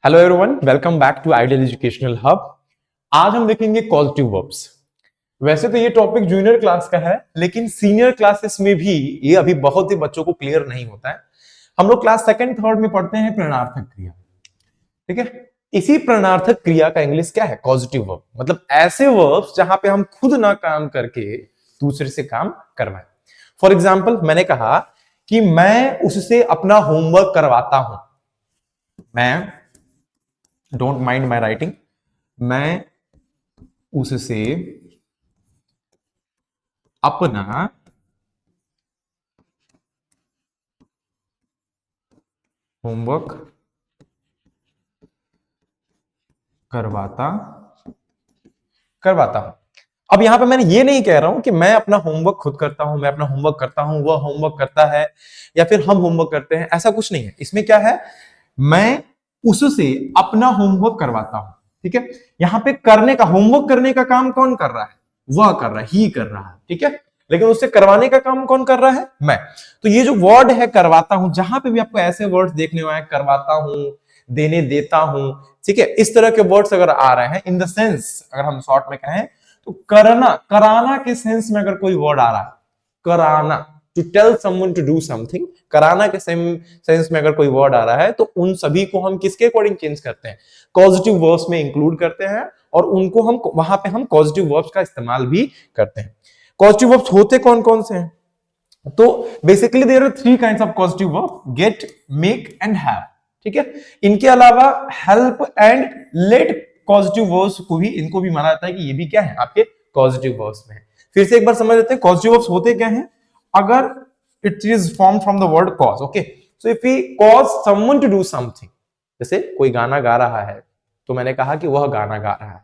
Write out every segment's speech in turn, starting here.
Hello everyone, welcome back to Ideal Educational Hub. आज हम देखेंगे कॉजेटिव वर्ब्स। वैसे तो ये टॉपिक जूनियर क्लास का है, लेकिन सीनियर क्लासेस में भी ये अभी बहुत ही बच्चों को क्लियर नहीं होता है। हम लोग क्लास सेकंड थर्ड में पढ़ते हैं प्रश्नार्थक क्रिया। ठीक है, इसी प्रश्नार्थक क्रिया का इंग्लिश क्या है? Causative verb. मतलब ऐसे वर्ब्स जहां पे हम खुद ना काम करके दूसरे से काम करवाएं। फॉर एग्जाम्पल, मैंने कहा कि मैं उससे अपना होमवर्क करवाता हूं। मैं, डोंट माइंड माई राइटिंग, मैं उससे अपना होमवर्क करवाता करवाता हूं। अब यहां पे मैंने ये नहीं कह रहा हूं कि मैं अपना होमवर्क खुद करता हूं, मैं अपना होमवर्क करता हूं, वह होमवर्क करता है, या फिर हम होमवर्क करते हैं। ऐसा कुछ नहीं है। इसमें क्या है? मैं उससे अपना होमवर्क करवाता हूं। ठीक है, यहां पे करने का, होमवर्क करने का काम कौन कर रहा है? वह कर रहा है, ही कर रहा है। ठीक है, लेकिन उससे करवाने का काम कौन कर रहा है? मैं। तो ये जो वर्ड है करवाता हूं, जहां पे भी आपको ऐसे वर्ड देखने को आए, करवाता हूं, देने देता हूं, ठीक है, इस तरह के वर्ड्स अगर आ रहे हैं इन द सेंस, अगर हम शॉर्ट में कहें तो करना, कराना के सेंस में अगर कोई वर्ड आ रहा है, कराना, to tell someone to do something, कराना के सेम सेंस में अगर कोई वर्ड आ रहा है, तो उन सभी को हम किसके अकॉर्डिंग चेंज करते हैं? पॉजिटिव वर्ब्स में इंक्लूड करते हैं, और उनको हम वहां पे हम पॉजिटिव वर्ब्स का इस्तेमाल भी करते हैं। पॉजिटिव वर्ब्स होते कौन कौन से हैं? तो basically there are three kinds of positive verb, get, make and have. ठीक है, इनके अलावा help and let positive verbs को भी, इनको भी माना जाता है कि ये भी क्या है? आपके पॉजिटिव वर्ब्स में है। फिर से एक बार समझ लेते हैं पॉजिटिव वर्ब्स होते क्या हैं। अगर it is form from the word cause, okay, so if we cause someone to do something, जैसे कोई गाना गा रहा है, तो मैंने कहा कि वह गाना गा रहा है,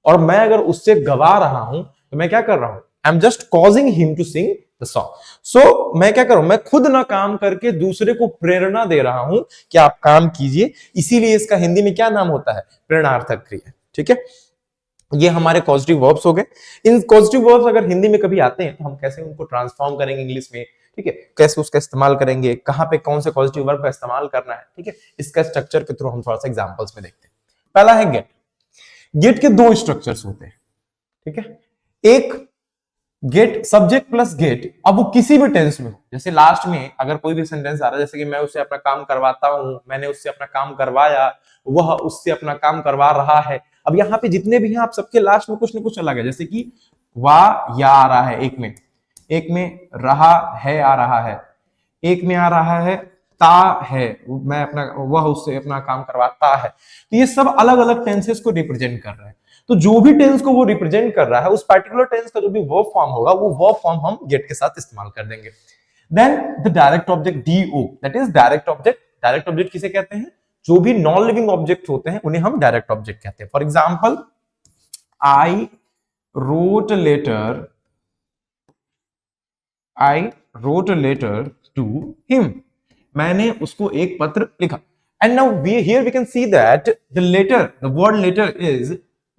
और मैं अगर उससे गवा रहा हूं, तो मैं क्या कर रहा हूं? I am just causing him to sing the song. So मैं क्या कर रहा हूं? मैं खुद ना काम करके दूसरे को प्रेरणा दे रहा हूं कि आप काम कीजिए। इसीलिए इसका हिंदी में क्या नाम होता है? प्रेरणार्थक क्रिया। ठीक है, ये हमारे पॉजिटिव वर्ब्स हो गए। इन पॉजिटिव वर्ब्स अगर हिंदी में कभी आते हैं, तो हम कैसे उनको ट्रांसफॉर्म करेंगे इंग्लिश में? ठीक है, कैसे उसका इस्तेमाल करेंगे, कहां पे कौन से पॉजिटिव वर्ब का इस्तेमाल करना है? ठीक है, इसका स्ट्रक्चर के थ्रू हम थोड़ा सा एग्जांपल्स में देखते हैं। पहला है गेट। गेट के दो स्ट्रक्चर्स होते हैं। ठीक है, एक गेट, सब्जेक्ट प्लस गेट। अब वो किसी भी टेंस में हो, जैसे लास्ट में अगर कोई भी सेंटेंस आ रहा है, जैसे कि मैं उससे अपना काम करवाता हूं, मैंने उससे अपना काम करवाया, वह उससे अपना काम करवा रहा है। अब यहाँ पे जितने भी हैं, आप सबके लास्ट में कुछ ना कुछ अलग है। जैसे कि वाह या आ रहा है, एक में रहा है आ रहा है, एक में आ रहा है ता है, मैं अपना, वह उससे अपना काम करवाता है। तो ये सब अलग अलग टेंसेस को रिप्रेजेंट कर रहे हैं। तो जो भी टेंस को वो रिप्रेजेंट कर रहा है, उस पर्टिकुलर टेंस का जो भी वर्ब फॉर्म होगा, वो वर्ब फॉर्म हम गेट के साथ इस्तेमाल कर देंगे। Then the direct object, DO, that is direct object. Direct object किसे कहते हैं? जो भी नॉन लिविंग ऑब्जेक्ट होते हैं, उन्हें हम डायरेक्ट ऑब्जेक्ट कहते हैं। For example, I wrote letter, I wrote letter to him, मैंने उसको एक पत्र लिखा। And now we here we can see that the letter, the word letter is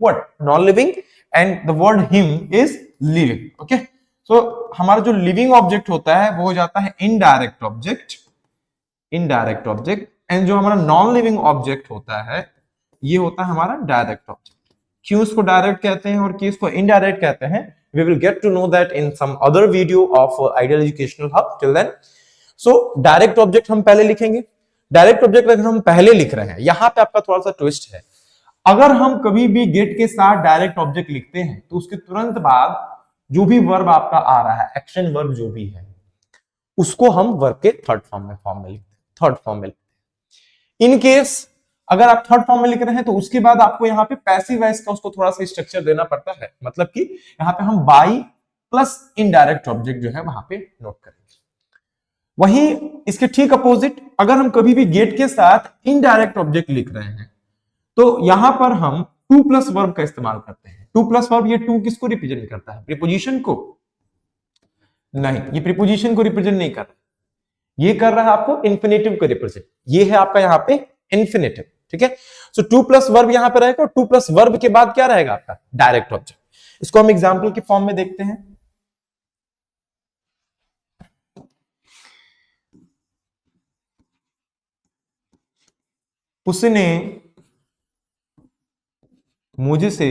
what? Non living, and the word him is living. Okay, so हमारा जो living object होता है वो हो जाता है indirect object, indirect object. And जो हमारा नॉन लिविंग ऑब्जेक्ट होता है, ये होता है हमारा डायरेक्ट ऑब्जेक्ट। क्यों इसको डायरेक्ट कहते हैं और क्यों इसको इनडायरेक्ट कहते हैं, we will get to know that in some other video of Ideal Educational Hub. Till then, so direct object हम पहले लिखेंगे। डायरेक्ट ऑब्जेक्ट अगर हम पहले लिख रहे हैं, यहां पे आपका थोड़ा सा ट्विस्ट है। अगर हम कभी भी गेट के साथ डायरेक्ट ऑब्जेक्ट लिखते हैं, तो उसके तुरंत बाद जो भी वर्ब आपका आ रहा है, एक्शन वर्ब जो भी है, उसको हम वर्ब के थर्ड फॉर्म में लिखते हैं, थर्ड फॉर्म में लिखते हैं। इन केस अगर आप थर्ड फॉर्म में लिख रहे हैं, तो उसके बाद आपको यहाँ पे पैसिव वॉइस का उसको थोड़ा सा स्ट्रक्चर देना पड़ता है। मतलब कि यहाँ पे हम बाई प्लस इनडायरेक्ट ऑब्जेक्ट जो है वहां पे नोट करेंगे। वहीं इसके ठीक अपोजिट, अगर हम कभी भी गेट के साथ इनडायरेक्ट ऑब्जेक्ट लिख रहे हैं, तो यहां पर हम टू प्लस वर्ब का इस्तेमाल करते हैं। टू प्लस वर्ब, ये टू किसको रिप्रेजेंट करता है? प्रीपोजिशन को? नहीं, ये प्रीपोजिशन को रिप्रेजेंट नहीं कर रहा, ये कर रहा है आपको इंफिनिटिव को रिप्रेजेंट। ये है आपका यहाँ पे इंफिनिटिव। ठीक है, सो टू प्लस वर्ब यहां पे रहेगा, और टू प्लस वर्ब के बाद क्या रहेगा आपका? Direct object. इसको हम एग्जाम्पल के फॉर्म में देखते हैं। उसने मुझसे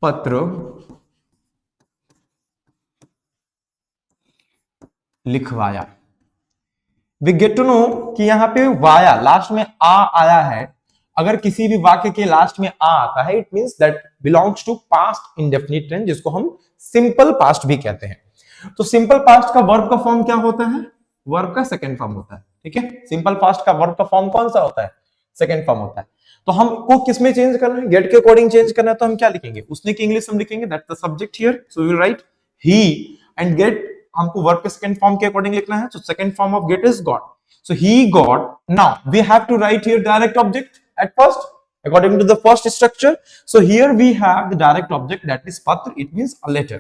पत्र लिखवाया। वी गेट टू नो कि यहां पे वाया लास्ट में आ आया है। अगर किसी भी वाक्य के लास्ट में आ आता है, it means that belongs to past indefinite tense, जिसको हम सिंपल पास्ट भी कहते हैं। तो सिंपल पास्ट का वर्ब का फॉर्म क्या होता है? वर्ब का सेकंड फॉर्म होता है। ठीक है, सिंपल पास्ट का वर्ब का फॉर्म कौन सा होता है? सेकंड फॉर्म होता है। तो हमको किस में चेंज करना है? गेट के अकॉर्डिंग चेंज करना है। तो हम क्या लिखेंगे? उसने की इंग्लिश हम लिखेंगे that the subject here, so we will write he. And get हमको वर्ब के सेकंड फॉर्म के अकॉर्डिंग लिखना है, तो second form of get is got. So he got. Now we have to write here direct object at first according to the first structure. So here we have the direct object, that is patra. It means a letter.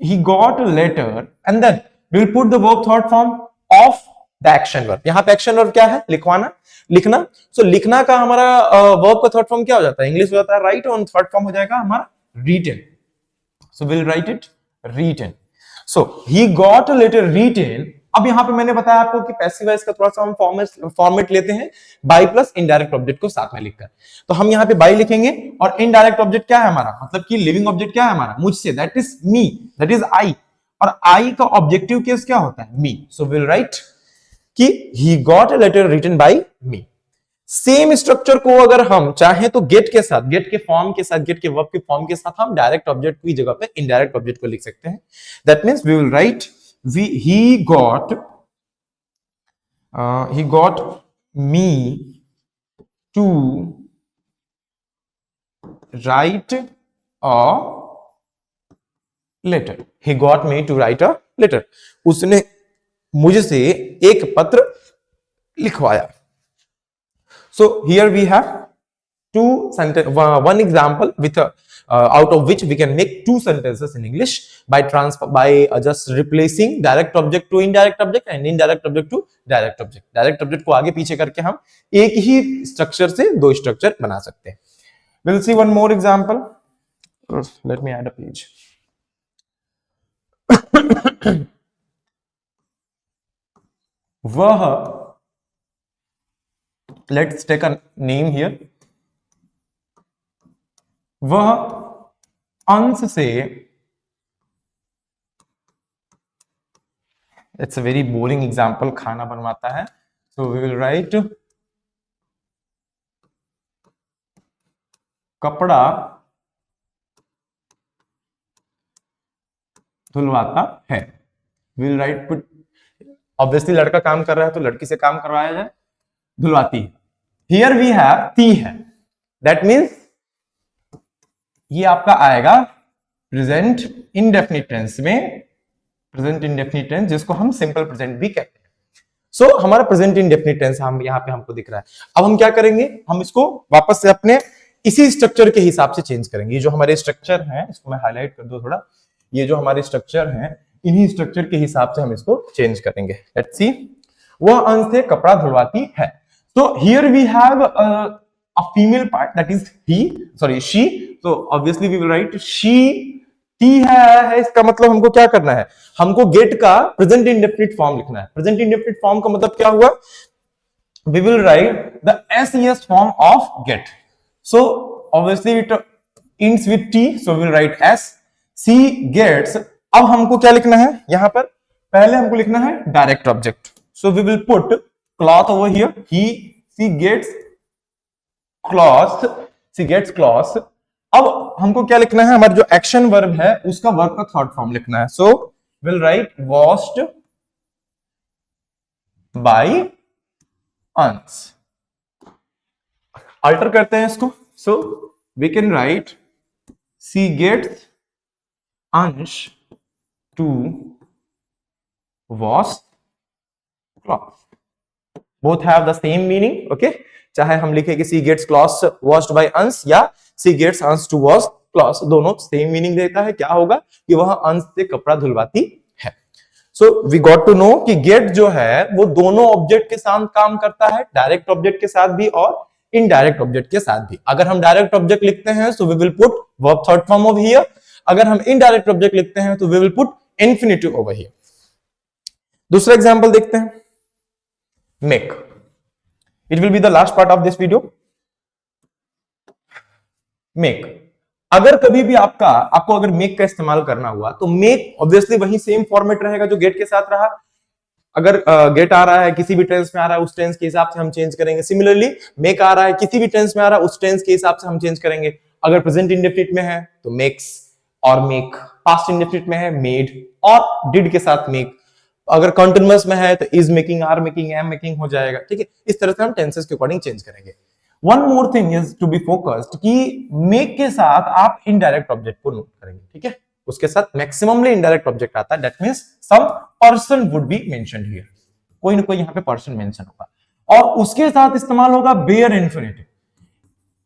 He got a letter, and then we'll put the verb third form of the action verb. यहाँ पे action verb क्या है? लिखवाना, लिखना। So लिखना का हमारा verb का third form क्या हो जाता है? इंग्लिश हो जाता है write, और third form हो जाएगा हमारा written. So we'll write it written. So he got a letter written. अब यहां पे मैंने बताया आपको कि पैसिव वॉइस का थोड़ा सा हम फॉर्मेट लेते हैं बाई प्लस इनडायरेक्ट ऑब्जेक्ट को साथ में लिखकर। तो हम यहां पे बाई लिखेंगे, और इनडायरेक्ट ऑब्जेक्ट क्या है हमारा? मतलब कि लिविंग ऑब्जेक्ट क्या है हमारा? मुझसे, that is me, that is I. और आई का ऑब्जेक्टिव केस क्या होता है? मी। सो विल राइट कि he got a letter written by me. Same structure को अगर हम चाहें तो गेट के साथ, गेट के फॉर्म के साथ, गेट के वर्ब के फॉर्म के साथ हम डायरेक्ट ऑब्जेक्ट की जगह पे इनडायरेक्ट ऑब्जेक्ट को लिख सकते हैं। That means we will write he got me to write a letter. He got me to write a letter. उसने मुझसे एक पत्र लिखवाया। So here we have one example with out of which we can make two sentences in English by just replacing direct object to indirect object and indirect object to direct object. Direct object को आगे पीछे करके हम एक ही structure से दो structure बना सकते हैं। We'll see one more example. Let me add a page. वह, let's take a name here. वह अंश से, it's a very boring example, खाना बनवाता है। सो वी विल राइट कपड़ा धुलवाता है। We will write put, obviously लड़का काम कर रहा है तो लड़की से काम करवाया जाए, धुलवाती है। हियर वी हैव ती है, दैट मीन्स ये आपका आएगा प्रेजेंट इंडेफिनिट टेंस में, प्रेजेंट इंडेफिनिट टेंस जिसको हम सिंपल प्रेजेंट भी कहते हैं। सो हमारा प्रेजेंट इंडेफिनिट टेंस हम यहाँ पे हमको दिख रहा है। अब हम क्या करेंगे? हम इसको वापस से अपने इसी स्ट्रक्चर के हिसाब से चेंज करेंगे। ये जो हमारे स्ट्रक्चर है, इसको मैं हाईलाइट कर दूं थोड़ा, ये जो हमारे स्ट्रक्चर है, इन्हीं स्ट्रक्चर के हिसाब से हम इसको चेंज करेंगे। लेट्स सी, वह अंश से कपड़ा धुलवाती है। तो here we have a female part, that is she. So obviously we will write she. T है, इसका मतलब हमको क्या करना है? हमको गेट का प्रेजेंट इंडेफिनिट फॉर्म लिखना है। प्रेजेंट इंडेफिनिट फॉर्म का मतलब क्या हुआ? We will write the SES form of get. So obviously it ends with T, so we will write S. She gets. अब हमको क्या लिखना है यहां पर? पहले हमको लिखना है direct object, so we will put cloth over here. She gets cloth. She gets cloth. अब हमको क्या लिखना है? हमारा जो एक्शन वर्ब है उसका वर्ब का थर्ड फॉर्म लिखना है। So will write washed by Ansh. Alter करते हैं इसको, so we can write she gets Ansh to wash cloth. Both have the same meaning, okay. चाहे हम लिखे कि she gets cloth washed by Ansh या she gets Ansh to wash cloth, दोनों same meaning देता है। क्या होगा कि वह अंश से कपड़ा धुलवाती है। So we got to know कि गेट जो है वो दोनों ऑब्जेक्ट के साथ काम करता है, डायरेक्ट ऑब्जेक्ट के साथ भी और इनडायरेक्ट ऑब्जेक्ट के साथ भी। अगर हम डायरेक्ट ऑब्जेक्ट लिखते हैं so we will put verb third form over here. अगर हम इनडायरेक्ट ऑब्जेक्ट लिखते हैं तो we will put infinitive over here. दूसरा एग्जांपल देखते हैं, make. It will be the last part of this video. Make, अगर कभी भी आपको अगर मेक का इस्तेमाल करना हुआ तो मेक ऑब्वियसली वही सेम फॉर्मेट रहेगा जो गेट के साथ रहा। अगर गेट आ रहा है किसी भी टेंस में आ रहा है उस टेंस के हिसाब से हम चेंज करेंगे। सिमिलरली मेक आ रहा है किसी भी टेंस में आ रहा है उस टेंस के हिसाब से हम चेंज करेंगे। अगर प्रेजेंट इंडेफिनिट में है तो मेक्स और मेक, पास्ट इंडेफिनिट में है मेड और डिड के साथ मेक, अगर कॉन्टिन्यूअस में है तो is making, are making, am making हो जाएगा। ठीक है, इस तरह से हम टेंसेस के अकॉर्डिंग चेंज करेंगे। One more thing is to be focused कि मेक के साथ आप इनडायरेक्ट ऑब्जेक्ट को नोट करेंगे। ठीक है, उसके साथ मैक्सिममली इनडायरेक्ट ऑब्जेक्ट आता है, that means some person would be mentioned here, कोई ना कोई यहां पे पर्सन मेंशन होगा। और उसके साथ इस्तेमाल होगा बेयर इन्फिनिटिव।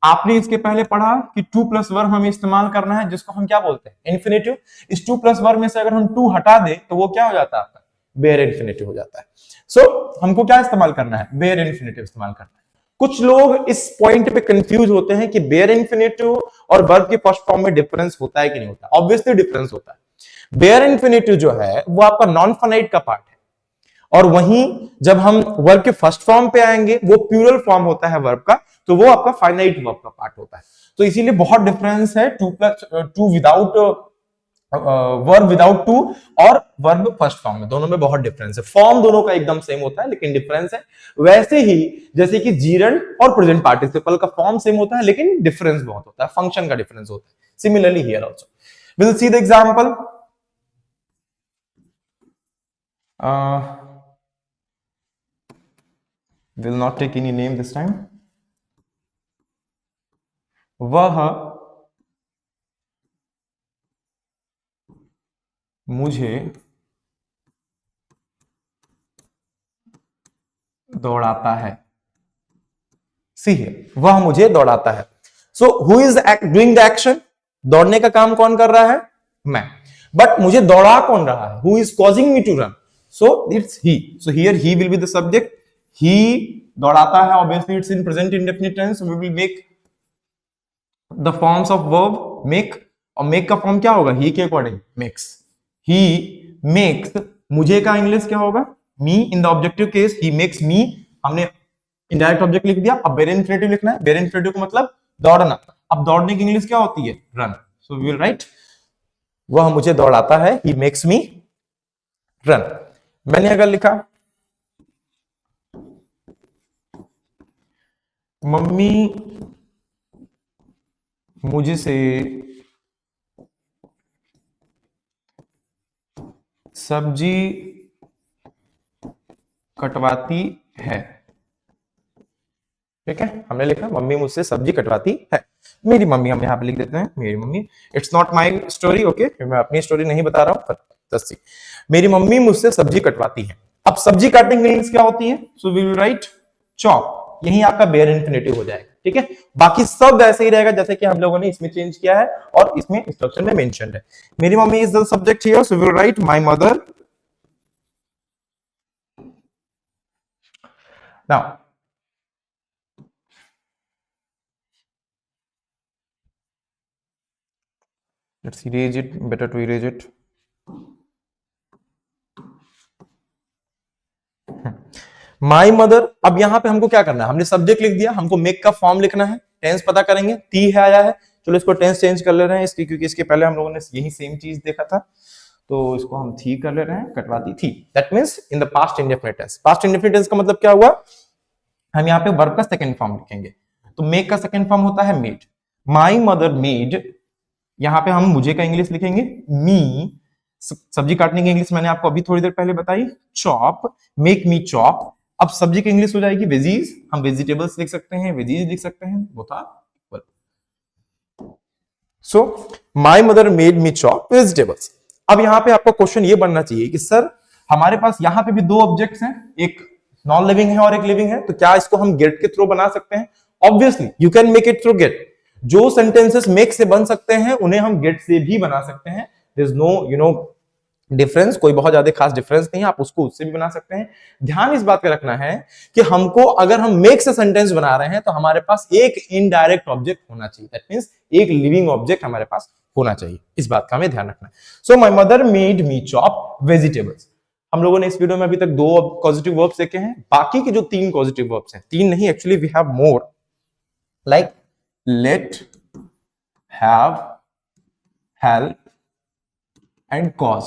आपने इसके पहले पढ़ा कि टू प्लस वर्ब हमें इस्तेमाल करना है जिसको हम क्या बोलते हैं, इन्फिनिटिव। इस टू प्लस वर्ब में से अगर हम टू हटा दें तो वो क्या हो जाता है आपका, बेयर इन्फिनिटिव हो जाता है। सो हमको क्या इस्तेमाल करना है, बेयर इन्फिनिटिव इस्तेमाल करना है। कुछ लोग इस पॉइंट पे कंफ्यूज होते हैं कि बेयर इन्फिनिटिव और वर्ब के फर्स्ट फॉर्म में डिफरेंस होता है कि नहीं होता। ऑब्वियसली डिफरेंस होता है। बेयर इन्फिनिटिव जो है वो आपका नॉन फाइनाइट का पार्ट है, और वहीं जब हम वर्ब के फर्स्ट फॉर्म पे आएंगे वो प्लूरल फॉर्म होता है वर्ब का, तो वो आपका फाइनाइट वर्ब का पार्ट होता है। तो इसीलिए बहुत डिफरेंस है to without verb without to और वर्ब फर्स्ट फॉर्म में, दोनों में बहुत डिफरेंस है। फॉर्म दोनों का एकदम सेम होता है लेकिन डिफरेंस है। वैसे ही जैसे कि जीरंड और प्रेजेंट पार्टिसिपल का फॉर्म सेम होता है लेकिन डिफरेंस बहुत होता है, फंक्शन का डिफरेंस होता है। Similarly here also will see the example. will not take any name this time। वह मुझे दौड़ाता है। सी है, वह मुझे दौड़ाता है। So who is doing the action, दौड़ने का काम कौन कर रहा है, मैं। बट मुझे दौड़ा कौन रहा है, who is causing me to run, so it's he. So here he will be the subject. He दौड़ाता है, obviously it's in present indefinite tense, we will make the forms of verb make, और make का form क्या होगा, ही के according makes. He makes, मुझे का English क्या होगा, me. In the objective case he makes me, हमने इनडायरेक्ट ऑब्जेक्ट लिख दिया। अब बेयर इन्फिनिटिव लिखना है, बेयर इन्फिनिटिव का मतलब दौड़ना। अब दौड़ने की इंग्लिश क्या होती है, run. So we will write वह मुझे दौड़ाता है, ही मेक्स मी रन। मैंने अगर लिखा मम्मी मुझसे सब्जी कटवाती है, ठीक है, हमने लिखा मम्मी मुझसे सब्जी कटवाती है। मेरी मम्मी हम यहाँ पे लिख देते हैं, मेरी mummy. It's not my story, okay, मैं अपनी स्टोरी नहीं बता रहा हूं, जस्ट मेरी मम्मी मुझसे सब्जी कटवाती है। अब सब्जी काटने की इंग्लिश क्या होती है, so we will write chop. यही आपका बेयर इन्फिनिटिव हो जाएगा। ठीक है, बाकी सब ऐसे ही रहेगा जैसे कि हम लोगों ने इसमें चेंज किया है और इसमें इंस्ट्रक्शन में मेंशन्ड है। मेरी mummy is the subject here, so we will write my mother. Now let's erase it, better to erase it। My mother, अब यहां पे हमको क्या करना है, हमने सब्जेक्ट लिख दिया, हमको मेक का फॉर्म लिखना है, टेंस पता करेंगे, ती है आया है, चलो इसको टेंस चेंज कर ले रहे हैं इसकी, क्योंकि इसके पहले हम लोगों ने यही सेम चीज देखा था, तो इसको हम थी कर ले रहे हैं, कटवाती थी। That means in the past indefinite tense. Past indefinite tense का मतलब क्या हुआ, हम यहाँ पे वर्ब का सेकंड फॉर्म लिखेंगे, तो मेक का सेकंड फॉर्म होता है मेड। माई मदर मेड, यहाँ पे हम मुझे का इंग्लिश लिखेंगे मी। सब्जी काटने की इंग्लिश मैंने आपको अभी थोड़ी देर पहले बताई, चॉप, मेक मी चॉप। अब सब्जी की इंग्लिश हो जाएगी वेजीज, हम वेजिटेबल्स लिख सकते हैं, वेजीज लिख सकते हैं, both are equal. So my mother made me chop vegetables. अब यहाँ पे आपका क्वेश्चन ये बनना चाहिए कि सर हमारे पास यहाँ पे भी दो ऑब्जेक्ट्स हैं, एक नॉन लिविंग है और एक लिविंग है, तो क्या इसको हम गेट के थ्रू बना सकते हैं? Obviously you can make it through get. जो सेंटेंसेस मेक से बन सकते हैं उन्हें हम गेट से भी बना सकते हैं। देयर इज नो डिफरेंस, कोई बहुत ज्यादा खास डिफरेंस नहीं है, आप उसको उससे भी बना सकते हैं। ध्यान इस बात का रखना है कि हमको अगर हम मेक से सेंटेंस बना रहे हैं तो हमारे पास एक इनडायरेक्ट ऑब्जेक्ट होना चाहिए, दैट मींस एक लिविंग ऑब्जेक्ट हमारे पास होना चाहिए। इस बात का हमें ध्यान रखना है। सो my mother made me chop vegetables. हम लोगों ने इस वीडियो में अभी तक 2 पॉजिटिव वर्ब्स देखे हैं, बाकी के जो 3 पॉजिटिव वर्ब्स हैं, 3 नहीं actually we have more, like let, have, help and cause.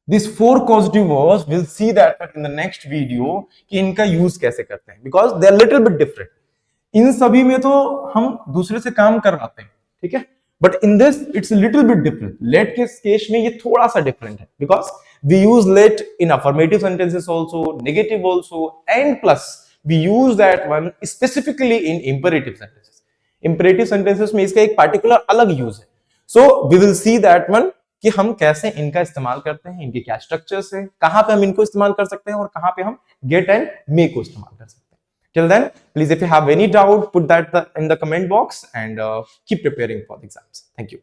These 4 causative verbs, we'll see that in the next video कि इनका यूज कैसे करते हैं, because they are little bit different. इन सभी में तो हम दूसरे से काम करवाते हैं, ठीक है, but in this it's little bit different. Let के केस में ये थोड़ा सा डिफरेंट है, because we use let in affirmative sentences also, negative also, and plus we use that one specifically in imperative sentences. Imperative sentences में इसका एक particular अलग यूज है. So we will see that one कि हम कैसे इनका इस्तेमाल करते हैं, इनके क्या स्ट्रक्चर्स है, कहां पे हम इनको इस्तेमाल कर सकते हैं और कहां पे हम गेट एंड मे को इस्तेमाल कर सकते हैं. Till then, please, if you have any doubt, put that in the comment box and keep preparing for the exams. Thank you.